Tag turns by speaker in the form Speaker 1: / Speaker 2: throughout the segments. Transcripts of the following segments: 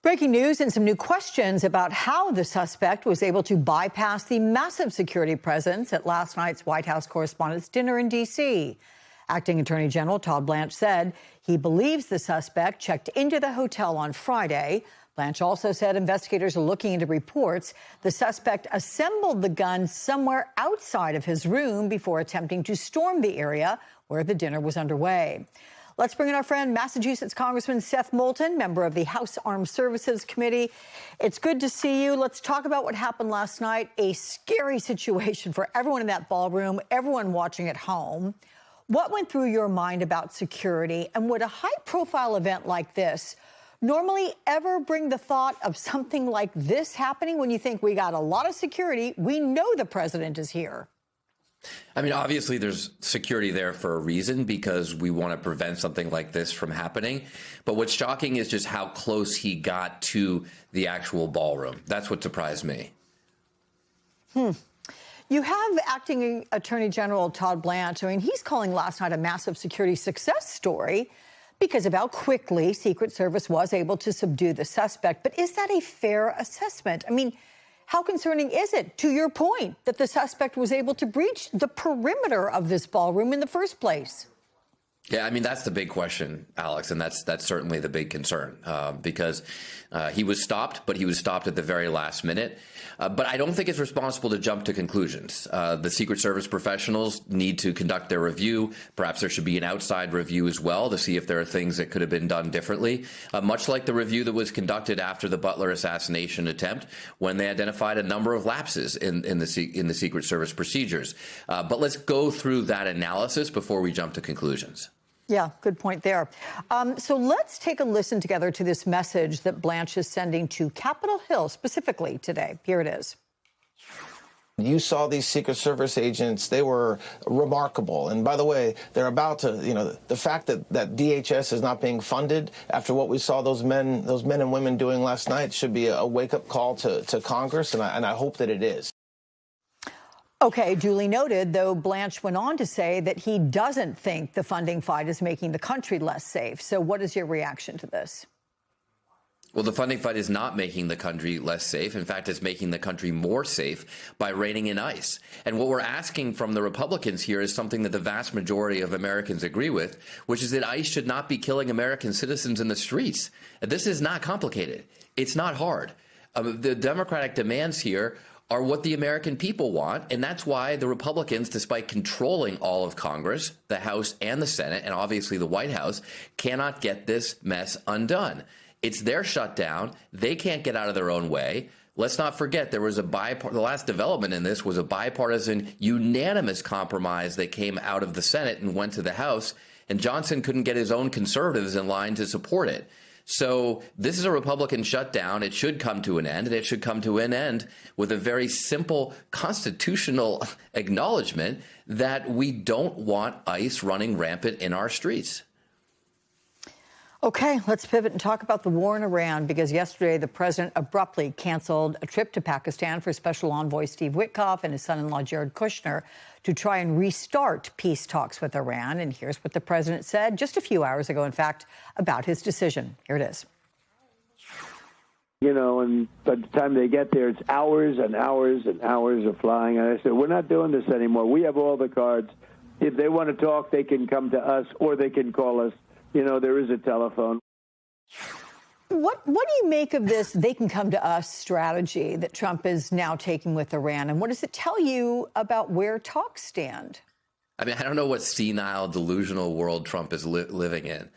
Speaker 1: Breaking news and some new questions about how the suspect was able to bypass the massive security presence at last night's White House Correspondents' Dinner in D.C. Acting Attorney General Todd Blanche said he believes the suspect checked into the hotel on Friday. Blanche also said investigators are looking into reports the suspect assembled the gun somewhere outside of his room before attempting to storm the area where the dinner was underway. Let's bring in our friend, Massachusetts Congressman Seth Moulton, member of the House Armed Services Committee. It's good to see you. Let's talk about what happened last night. A scary situation for everyone in that ballroom, everyone watching at home. What went through your mind about security, and would a high-profile event like this normally ever bring the thought of something like this happening when you think we got a lot of security, we know the president is here?
Speaker 2: I mean, obviously, there's security there for a reason, because we want to prevent something like this from happening. But what's shocking is just how close he got to the actual ballroom. That's what surprised me.
Speaker 1: You have Acting Attorney General Todd Blanche. I mean, he's calling last night a massive security success story because of how quickly Secret Service was able to subdue the suspect. But is that a fair assessment? I mean, how concerning is it, to your point, that the suspect was able to breach the perimeter of this ballroom in the first place?
Speaker 2: Yeah, I mean, that's the big question, Alex, and that's certainly the big concern, because he was stopped, but he was stopped at the very last minute. But I don't think it's responsible to jump to conclusions. The Secret Service professionals need to conduct their review. Perhaps there should be an outside review as well to see if there are things that could have been done differently, much like the review that was conducted after the Butler assassination attempt, when they identified a number of lapses in the Secret Service procedures. But let's go through that analysis before we jump to conclusions.
Speaker 1: Yeah, good point there. So let's take a listen together to this message that Blanche is sending to Capitol Hill specifically today. Here it is.
Speaker 3: You saw these Secret Service agents, they were remarkable. And by the way, they're about to, the fact that DHS is not being funded after what we saw those men and women doing last night should be a wake-up call to Congress, and I hope that it is.
Speaker 1: Okay, duly noted, though Blanche went on to say that he doesn't think the funding fight is making the country less safe. So what is your reaction to this?
Speaker 2: Well, the funding fight is not making the country less safe. In fact, it's making the country more safe by reining in ICE. And what we're asking from the Republicans here is something that the vast majority of Americans agree with, which is that ICE should not be killing American citizens in the streets. This is not complicated. It's not hard. The Democratic demands here are what the American people want, and that's why the Republicans, despite controlling all of Congress, the House and the Senate, and obviously the White House, cannot get this mess undone. It's their shutdown. They can't get out of their own way. Let's not forget there was the last development in this was a bipartisan, unanimous compromise that came out of the Senate and went to the House, and Johnson couldn't get his own conservatives in line to support it. So this is a Republican shutdown. It should come to an end, and it should come to an end with a very simple constitutional acknowledgement that we don't want ICE running rampant in our streets.
Speaker 1: Okay, let's pivot and talk about the war in Iran, because yesterday the president abruptly canceled a trip to Pakistan for Special Envoy Steve Witkoff and his son-in-law Jared Kushner to try and restart peace talks with Iran. And here's what the president said just a few hours ago, in fact, about his decision. Here it is.
Speaker 4: And by the time they get there, it's hours and hours and hours of flying. And I said, we're not doing this anymore. We have all the cards. If they want to talk, they can come to us or they can call us. There is a telephone.
Speaker 1: What do you make of this "they can come to us" strategy that Trump is now taking with Iran? And what does it tell you about where talks stand?
Speaker 2: I mean, I don't know what senile, delusional world Trump is living in.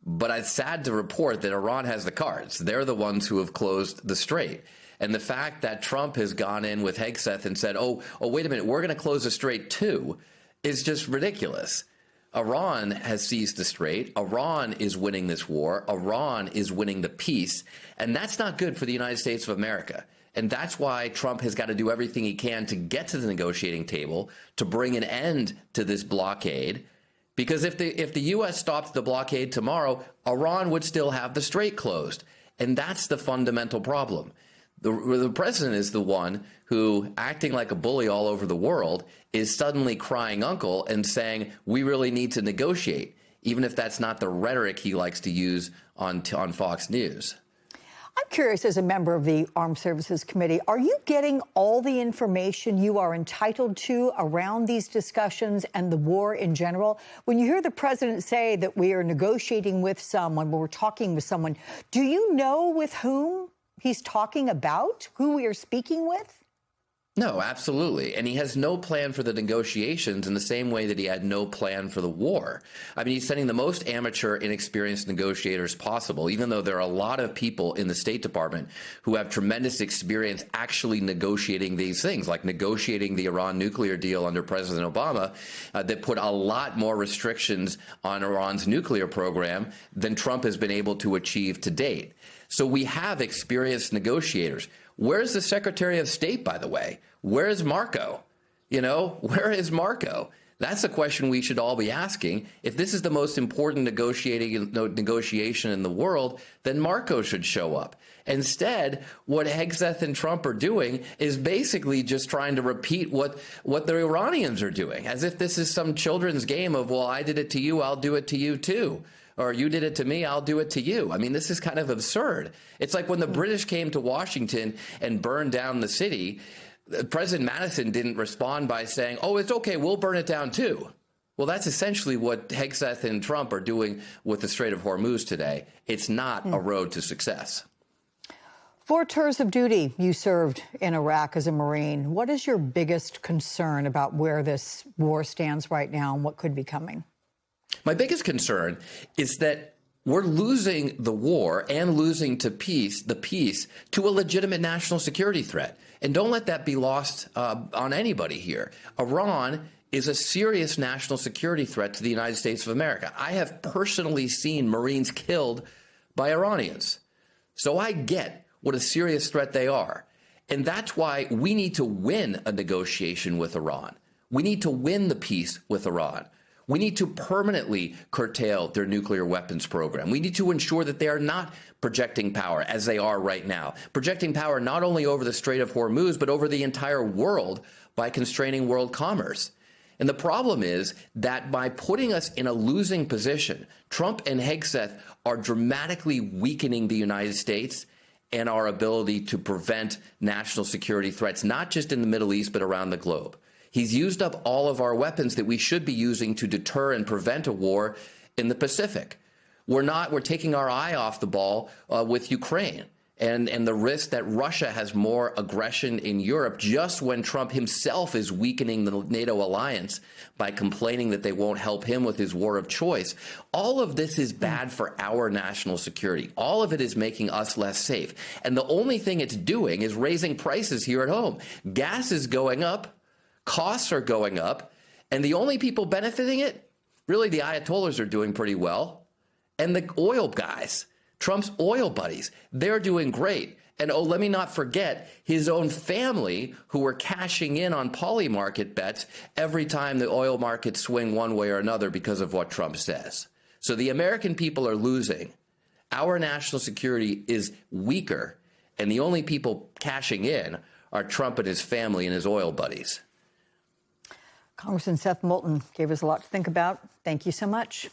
Speaker 2: But it's sad to report that Iran has the cards. They're the ones who have closed the strait. And the fact that Trump has gone in with Hegseth and said, oh, wait a minute, we're going to close the strait too, is just ridiculous. Iran has seized the strait. Iran is winning this war. Iran is winning the peace. And that's not good for the United States of America. And that's why Trump has got to do everything he can to get to the negotiating table, to bring an end to this blockade. Because if the U.S. stopped the blockade tomorrow, Iran would still have the strait closed. And that's the fundamental problem. The president is the one who, acting like a bully all over the world, is suddenly crying uncle and saying, we really need to negotiate, even if that's not the rhetoric he likes to use on Fox News.
Speaker 1: I'm curious, as a member of the Armed Services Committee, are you getting all the information you are entitled to around these discussions and the war in general? When you hear the president say that we are negotiating with someone, we're talking with someone, do you know with whom he's talking about, who we are speaking with?
Speaker 2: No, absolutely. And he has no plan for the negotiations in the same way that he had no plan for the war. I mean, he's sending the most amateur, inexperienced negotiators possible, even though there are a lot of people in the State Department who have tremendous experience actually negotiating these things, like negotiating the Iran nuclear deal under President Obama, that put a lot more restrictions on Iran's nuclear program than Trump has been able to achieve to date. So we have experienced negotiators. Where's the Secretary of State, by the way? Where is Marco? You know, where is Marco? That's a question we should all be asking. If this is the most important negotiation in the world, then Marco should show up. Instead, what Hegseth and Trump are doing is basically just trying to repeat what the Iranians are doing, as if this is some children's game of, well, I did it to you, I'll do it to you too. Or you did it to me, I'll do it to you. I mean, this is kind of absurd. It's like when the British came to Washington and burned down the city, President Madison didn't respond by saying, oh, it's okay, we'll burn it down too. Well, that's essentially what Hegseth and Trump are doing with the Strait of Hormuz today. It's not a road to success.
Speaker 1: 4 tours of duty you served in Iraq as a Marine. What is your biggest concern about where this war stands right now and what could be coming?
Speaker 2: My biggest concern is that we're losing the war and losing the peace to a legitimate national security threat. And don't let that be lost on anybody here. Iran is a serious national security threat to the United States of America. I have personally seen Marines killed by Iranians. So I get what a serious threat they are. And that's why we need to win a negotiation with Iran. We need to win the peace with Iran. We need to permanently curtail their nuclear weapons program. We need to ensure that they are not projecting power as they are right now, projecting power not only over the Strait of Hormuz, but over the entire world by constraining world commerce. And the problem is that by putting us in a losing position, Trump and Hegseth are dramatically weakening the United States and our ability to prevent national security threats, not just in the Middle East, but around the globe. He's used up all of our weapons that we should be using to deter and prevent a war in the Pacific. We're taking our eye off the ball with Ukraine and the risk that Russia has more aggression in Europe just when Trump himself is weakening the NATO alliance by complaining that they won't help him with his war of choice. All of this is bad for our national security. All of it is making us less safe. And the only thing it's doing is raising prices here at home. Gas is going up. Costs are going up, and the only people benefiting it, really the Ayatollahs are doing pretty well, and the oil guys, Trump's oil buddies, they're doing great. And oh, let me not forget his own family who are cashing in on polymarket bets every time the oil markets swing one way or another because of what Trump says. So the American people are losing. Our national security is weaker, and the only people cashing in are Trump and his family and his oil buddies.
Speaker 1: Congressman Seth Moulton gave us a lot to think about. Thank you so much.